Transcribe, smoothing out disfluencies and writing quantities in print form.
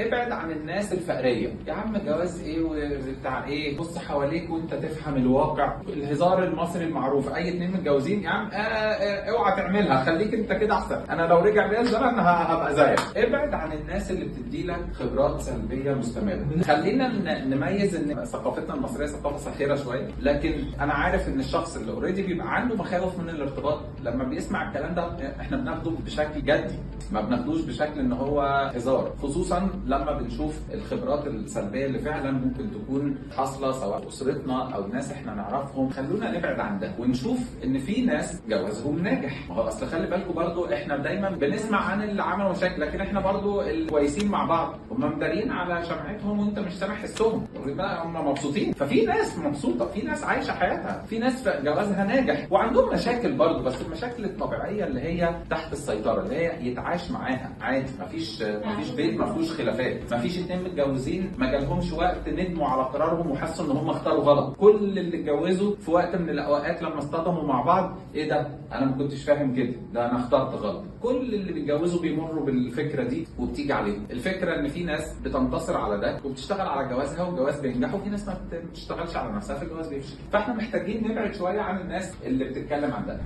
ابعد عن الناس الفقريه. يا عم جواز ايه وبتاع ايه؟ بص حواليك وانت تفهم الواقع. الهزار المصري المعروف، اي اتنين متجوزين يا عم اوعى تعملها، خليك انت كده احسن، انا لو رجع بيا الزمن هبقى زيك. ابعد عن الناس اللي بتدي لك خبرات سلبيه مستمره. خلينا نميز ان ثقافتنا المصريه ثقافه ساخره شويه، لكن انا عارف ان الشخص اللي اوريدي بيبقى عنده مخاوف من الارتباط لما بيسمع الكلام ده احنا بناخده بشكل جدي، ما بناخدوش بشكل ان هو هزار، خصوصا لما بنشوف الخبرات السلبيه اللي فعلا ممكن تكون حاصله سواء اسرتنا او ناس احنا نعرفهم. خلونا نبعد عن ده ونشوف ان في ناس جوازهم ناجح. ما هو اصل خلي بالكم برضو احنا دايما بنسمع عن اللي عملوا مشاكل، لكن احنا برضو الكويسين مع بعض هم مدارين على شمعتهم وانت مش سامع حسهم، هم مبسوطين. ففي ناس مبسوطه، في ناس عايشه حياتها، في ناس جوازها ناجح وعندهم مشاكل برضو، بس المشاكل الطبيعيه اللي هي تحت السيطره، اللي هي يتعاش معاها عادي. مفيش بيت ما فيهوش خلافات، مفيش اتنين متجوزين ما جالهمش وقت ندموا على قرارهم وحسوا ان هم اختاروا غلط. كل اللي اتجوزوا في وقت من الاوقات لما اصطدموا مع بعض، ايه ده؟ انا ما كنتش فاهم كده، ده انا اخترت غلط. كل اللي بيتجوزوا بيمروا بالفكره دي وبتيجي عليهم. الفكره ان في ناس بتنتصر على ده وبتشتغل على جوازها والجواز بينجح، وفي ناس ما بتشتغلش على نفسها فالجواز بيفشل. فاحنا محتاجين نبعد شويه عن الناس اللي بتتكلم عن ده.